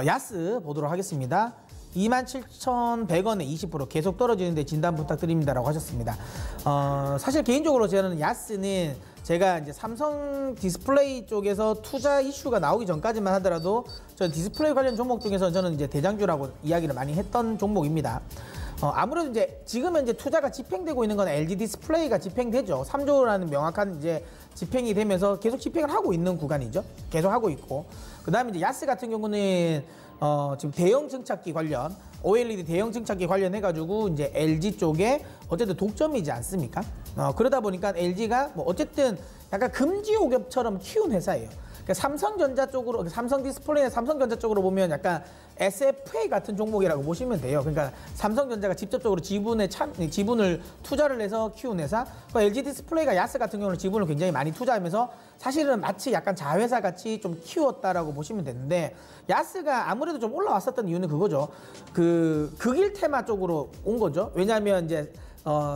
야스 보도록 하겠습니다. 27,100원에 20% 계속 떨어지는데 진단 부탁드립니다라고 하셨습니다. 사실 개인적으로 저는 야스는 제가 이제 삼성 디스플레이 쪽에서 투자 이슈가 나오기 전까지만 하더라도 저는 디스플레이 관련 종목 중에서 저는 이제 대장주라고 이야기를 많이 했던 종목입니다. 아무래도 이제 지금 현재 투자가 집행되고 있는 건 LG 디스플레이가 집행되죠. 3조라는 명확한 이제 집행이 되면서 계속 집행을 하고 있는 구간이죠. 계속 하고 있고. 그 다음에 이제 야스 같은 경우는 지금 대형 증착기 관련 OLED 대형 증착기 관련해가지고 이제 LG 쪽에 어쨌든 독점이지 않습니까? 그러다 보니까 LG가 뭐 어쨌든 약간 금지옥엽처럼 키운 회사예요. 그러니까 삼성전자 쪽으로, 삼성 디스플레이나 삼성전자 쪽으로 보면 약간 SFA 같은 종목이라고 보시면 돼요. 그러니까 삼성전자가 직접적으로 지분을 투자를 해서 키운 회사. 그러니까 LG 디스플레이가 야스 같은 경우는 지분을 굉장히 많이 투자하면서 사실은 마치 약간 자회사 같이 좀 키웠다라고 보시면 되는데, 야스가 아무래도 좀 올라왔었던 이유는 그거죠. 그 극일 테마 쪽으로 온 거죠. 왜냐하면 이제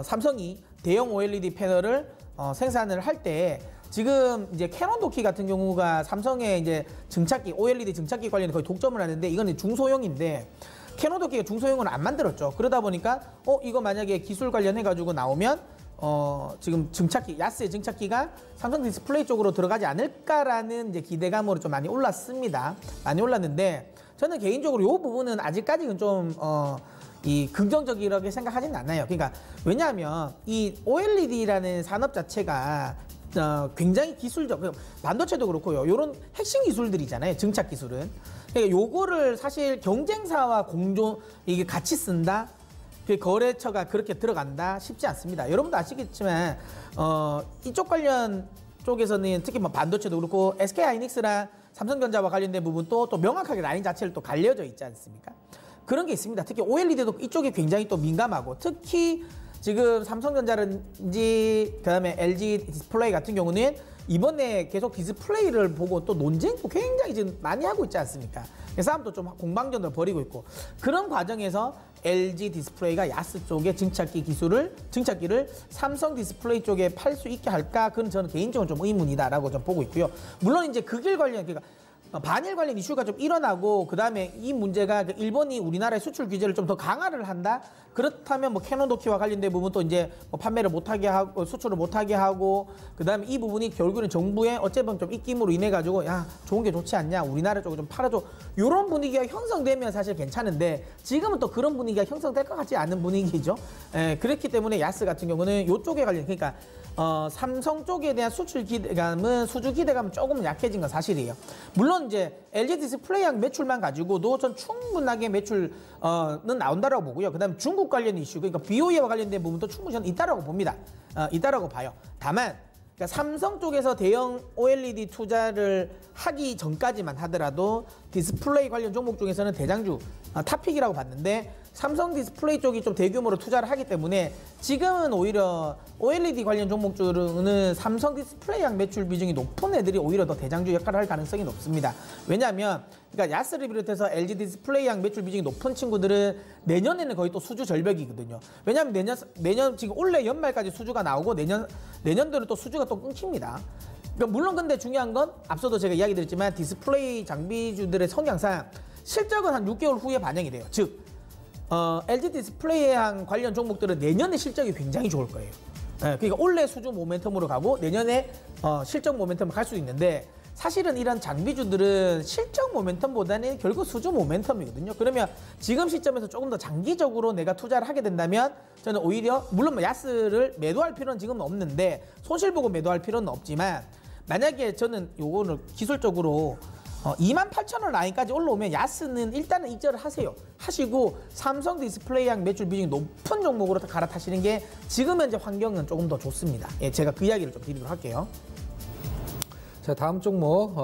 삼성이 대형 OLED 패널을 생산을 할 때 지금 이제 캐논 도키 같은 경우가 삼성의 이제 증착기, OLED 증착기 관련해 거의 독점을 하는데, 이거는 중소형인데 캐논 도키가 중소형은 안 만들었죠. 그러다 보니까 이거 만약에 기술 관련해 가지고 나오면 지금 증착기, 야스의 증착기가 삼성 디스플레이 쪽으로 들어가지 않을까라는 이제 기대감으로 좀 많이 올랐습니다. 많이 올랐는데 저는 개인적으로 이 부분은 아직까지는 좀 긍정적이라고 생각하지는 않아요. 그러니까 왜냐하면 이 OLED라는 산업 자체가 굉장히 기술적, 반도체도 그렇고요. 이런 핵심 기술들이잖아요. 증착 기술은. 그러니까 요거를 사실 경쟁사와 이게 같이 쓴다. 그 거래처가 그렇게 들어간다 쉽지 않습니다. 여러분도 아시겠지만 이쪽 관련 쪽에서는 특히 뭐 반도체도 그렇고 SK 하이닉스랑 삼성전자와 관련된 부분도 또 명확하게 라인 자체를 또 갈려져 있지 않습니까? 그런 게 있습니다. 특히 OLED도 이쪽이 굉장히 또 민감하고, 특히 지금 삼성전자든지 그다음에 LG 디스플레이 같은 경우는 이번에 계속 디스플레이를 보고 또 논쟁도 굉장히 지금 많이 하고 있지 않습니까? 싸움도 좀 공방전을 벌이고 있고, 그런 과정에서 LG 디스플레이가 야스 쪽의 증착기를 삼성 디스플레이 쪽에 팔 수 있게 할까? 그건 저는 개인적으로 좀 의문이다라고 좀 보고 있고요. 물론 이제 극일 관련, 그러니까 반일 관련 이슈가 좀 일어나고, 그 다음에 이 문제가 일본이 우리나라의 수출 규제를 좀 더 강화를 한다? 그렇다면 뭐 캐논 도키와 관련된 부분도 이제 뭐 판매를 못하게 하고 수출을 못하게 하고, 그 다음에 이 부분이 결국에는 정부의 어쨌든 좀 입김으로 인해 가지고 야 좋은 게 좋지 않냐, 우리나라 쪽을 좀 팔아줘, 이런 분위기가 형성되면 사실 괜찮은데 지금은 또 그런 분위기가 형성될 것 같지 않은 분위기죠. 그렇기 때문에 야스 같은 경우는 이쪽에 관련, 그러니까 삼성 쪽에 대한 수주 기대감은 조금 약해진 건 사실이에요. 물론 이제 LG 디스플레이랑 매출만 가지고도 전 충분하게 매출은 나온다라고 보고요. 그다음 중국 관련 이슈, 그러니까 BOE와 관련된 부분도 충분히 저는 있다라고 봅니다. 있다라고 봐요. 다만 그러니까 삼성 쪽에서 대형 OLED 투자를 하기 전까지만 하더라도 디스플레이 관련 종목 중에서는 대장주 탑픽이라고 봤는데, 삼성 디스플레이 쪽이 좀 대규모로 투자를 하기 때문에 지금은 오히려 OLED 관련 종목들은 삼성 디스플레이랑 매출 비중이 높은 애들이 오히려 더 대장주 역할을 할 가능성이 높습니다. 왜냐하면 그러니까 야스를 비롯해서 LG 디스플레이랑 매출 비중이 높은 친구들은 내년에는 거의 또 수주 절벽이거든요. 왜냐하면 내년 지금 올해 연말까지 수주가 나오고 내년도는 또 수주가 또 끊깁니다. 그러니까 물론 근데 중요한 건 앞서도 제가 이야기 드렸지만 디스플레이 장비주들의 성향상 실적은 한 6개월 후에 반영이 돼요. 즉 LG 디스플레이랑 관련 종목들은 내년에 실적이 굉장히 좋을 거예요. 그러니까 올해 수주 모멘텀으로 가고 내년에 실적 모멘텀을 갈 수 있는데, 사실은 이런 장비주들은 실적 모멘텀보다는 결국 수주 모멘텀이거든요. 그러면 지금 시점에서 조금 더 장기적으로 내가 투자를 하게 된다면 저는 오히려, 물론 야스를 매도할 필요는 지금은 없는데, 손실 보고 매도할 필요는 없지만, 만약에 저는 요거를 기술적으로 28,000원 라인까지 올라오면 야스는 일단은 익절을 하시고 삼성 디스플레이랑 매출 비중이 높은 종목으로 갈아타시는 게 지금 현재 환경은 조금 더 좋습니다. 제가 그 이야기를 좀 드리도록 할게요. 자, 다음 종목